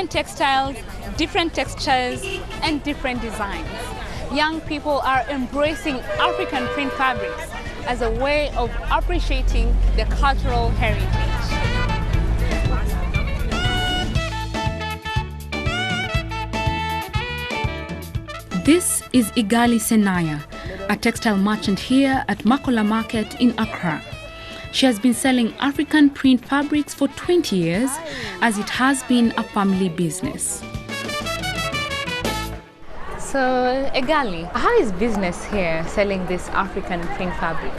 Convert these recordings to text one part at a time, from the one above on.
different textiles, different textures, and different designs. Young people are embracing African print fabrics as a way of appreciating the cultural heritage. This is Igali Senaya, a textile merchant here at Makola Market in Accra. She has been selling African print fabrics for 20 years, as it has been a family business. So, Igali, how is business here selling this African print fabric?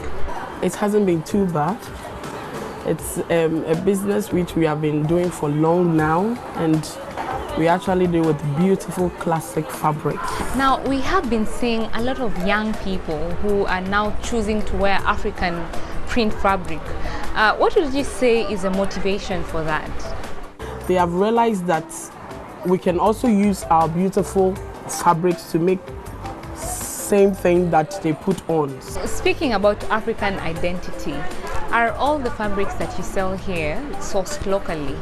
It hasn't been too bad. It's a business which we have been doing for long now, and we actually do with beautiful classic fabrics. Now, we have been seeing a lot of young people who are now choosing to wear African print fabric. What would you say is the motivation for that? They have realized that we can also use our beautiful fabrics to make same thing that they put on. Speaking about African identity, are all the fabrics that you sell here sourced locally?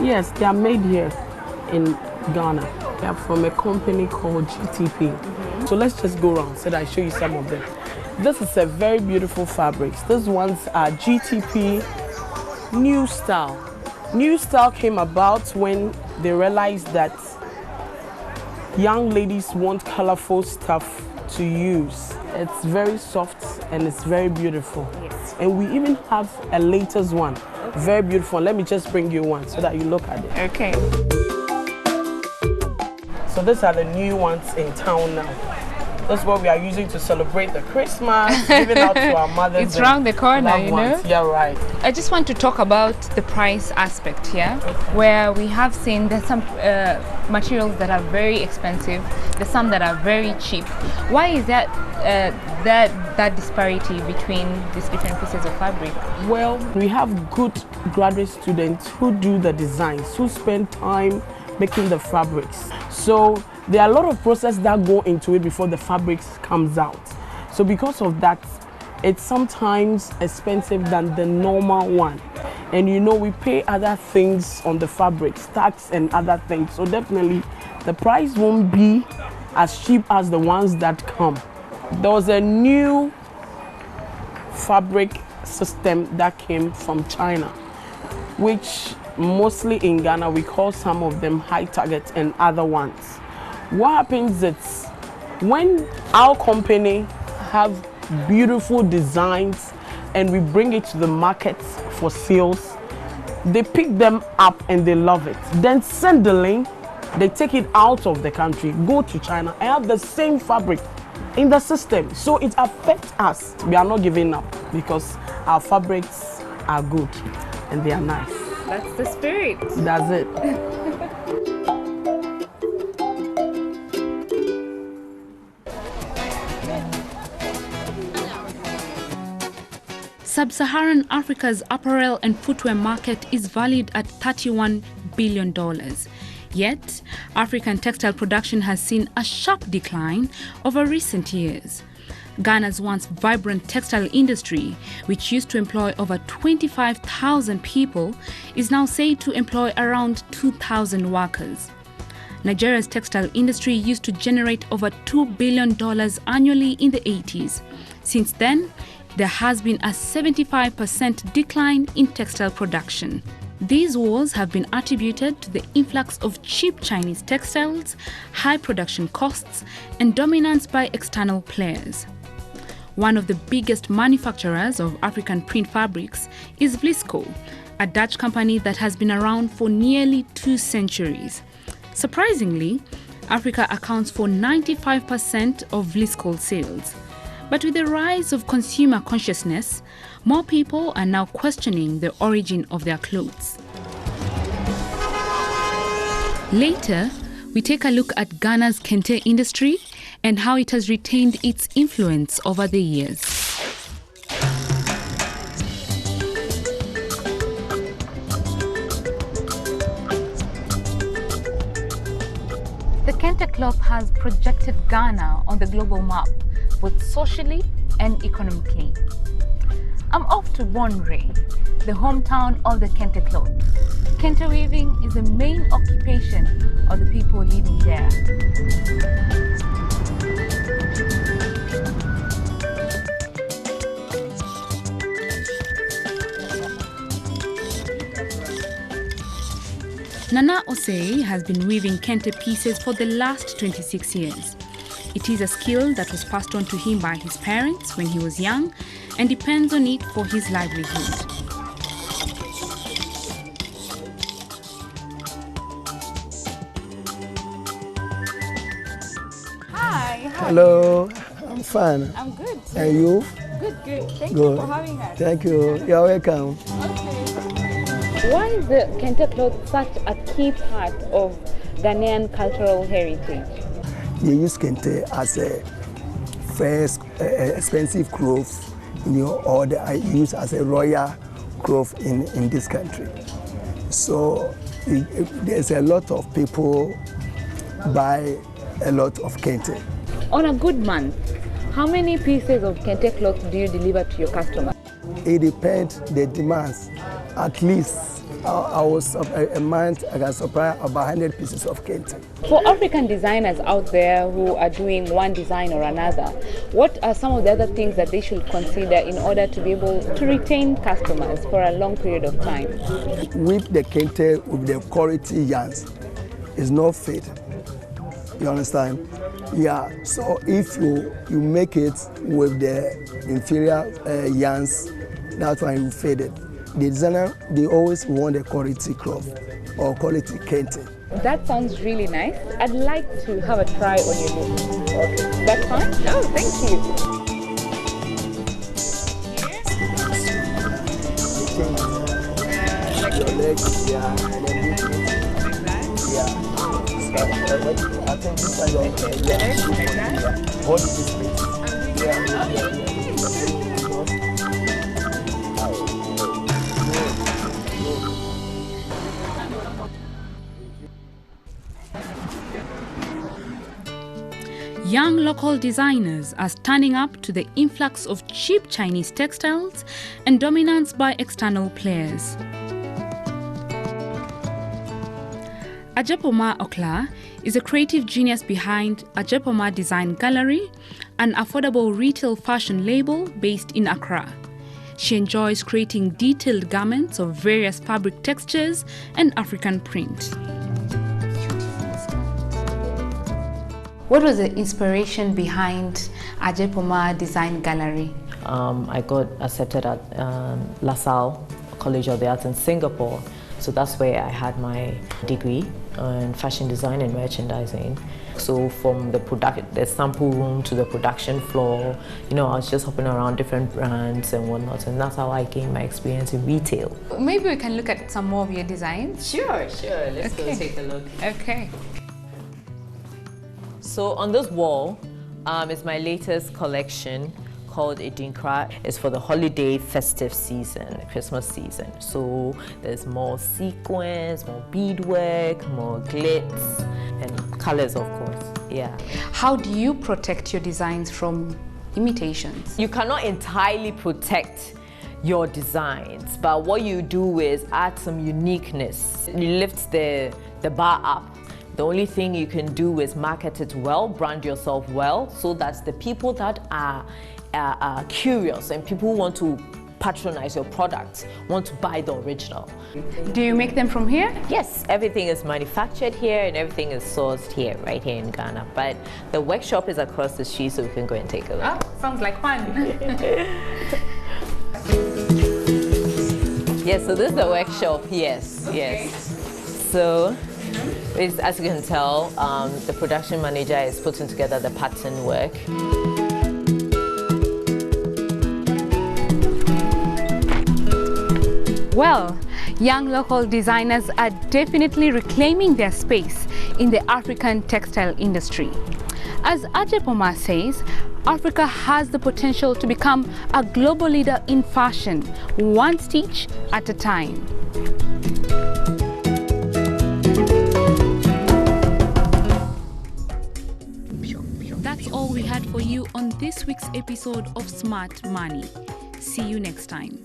Yes, they are made here in Ghana. They are from a company called GTP. So let's just go around so that I show you some of them. This is a very beautiful fabrics. These ones are GTP New Style. New Style came about when they realized that young ladies want colorful stuff to use. It's very soft and it's very beautiful. Yes. And we even have a latest one. Very beautiful. Let me just bring you one so that you look at it. Okay. So these are the new ones in town now. That's what we are using to celebrate the Christmas, giving out to our mothers. It's round the corner, you know? Yeah, right. I just want to talk about the price aspect here, where we have seen there's some materials that are very expensive, there's some that are very cheap. Why is that that disparity between these different pieces of fabric? Well, we have good graduate students who do the designs, who spend time making the fabrics. So there are a lot of processes that go into it before the fabrics comes out. So because of that, it's sometimes expensive than the normal one. And you know, we pay other things on the fabrics, tax and other things. So definitely the price won't be as cheap as the ones that come. There was a new fabric system that came from China, which mostly in Ghana we call some of them high target and other ones. What happens is when our company have beautiful designs and we bring it to the market for sales, they pick them up and they love it. Then suddenly they take it out of the country, go to China and have the same fabric in the system. So it affects us. We are not giving up because our fabrics are good and they are nice. That's the spirit. That's it. Sub-Saharan Africa's apparel and footwear market is valued at $31 billion. Yet, African textile production has seen a sharp decline over recent years. Ghana's once vibrant textile industry, which used to employ over 25,000 people, is now said to employ around 2,000 workers. Nigeria's textile industry used to generate over $2 billion annually in the 80s. Since then, there has been a 75% decline in textile production. These woes have been attributed to the influx of cheap Chinese textiles, high production costs, and dominance by external players. One of the biggest manufacturers of African print fabrics is Vlisco, a Dutch company that has been around for nearly 2 centuries. Surprisingly, Africa accounts for 95% of Vlisco sales. But with the rise of consumer consciousness, more people are now questioning the origin of their clothes. Later, we take a look at Ghana's Kente industry and how it has retained its influence over the years. The Kente cloth has projected Ghana on the global map, both socially and economically. I'm off to Bonwire, the hometown of the Kente cloth. Kente weaving is the main occupation of the people living there. Nana Osei has been weaving Kente pieces for the last 26 years. It is a skill that was passed on to him by his parents when he was young and depends on it for his livelihood. Hi. Hello, I'm fine. I'm good. And you? Good. Thank Good. you for having us. Thank you. You're welcome. Why is the Kente cloth such a key part of Ghanaian cultural heritage? They use Kente as a first expensive cloth, or I use as a royal cloth in this country. So there's a lot of people buy a lot of Kente. On a good month, how many pieces of Kente cloth do you deliver to your customers? It depends the demands. At least I was a month I can supply about 100 pieces of Kente. For African designers out there who are doing one design or another, what are some of the other things that they should consider in order to be able to retain customers for a long period of time? With the Kente, with the quality yarns, it's not fade. You understand? Yeah, so if you make it with the inferior yarns, that's why you fade it. The designer, they always want a quality cloth or quality Kente. That sounds really nice. I'd like to have a try on your look. Okay. That's fine? Oh, thank you. Your legs, yeah, and then yeah. I think this kind of yeah. Hold this place. Yeah. Young local designers are standing up to the influx of cheap Chinese textiles and dominance by external players. Poma Okla is a creative genius behind Poma Design Gallery, an affordable retail fashion label based in Accra. She enjoys creating detailed garments of various fabric textures and African print. What was the inspiration behind Poma Design Gallery? I got accepted at LaSalle College of the Arts in Singapore. So that's where I had my degree in fashion design and merchandising. So from the sample room to the production floor, I was just hopping around different brands and whatnot, and that's how I gained my experience in retail. Maybe we can look at some more of your designs. Sure. Let's go take a look. Okay. So on this wall is my latest collection called Edinkra. It's for the holiday festive season, Christmas season. So there's more sequins, more beadwork, more glitz, and colors, of course. Yeah. How do you protect your designs from imitations? You cannot entirely protect your designs, but what you do is add some uniqueness. You lift the bar up. The only thing you can do is market it well, brand yourself well, so that the people that are curious and people who want to patronize your products want to buy the original. Do you make them from here? Yes, everything is manufactured here and everything is sourced here, right here in Ghana. But the workshop is across the street, so we can go and take a look. Oh, sounds like fun. Yes, so this is the workshop, yes. So, as you can tell, the production manager is putting together the pattern work. Well, young local designers are definitely reclaiming their space in the African textile industry. As Poma says, Africa has the potential to become a global leader in fashion, one stitch at a time. That's all we had for you on this week's episode of Smart Money. See you next time.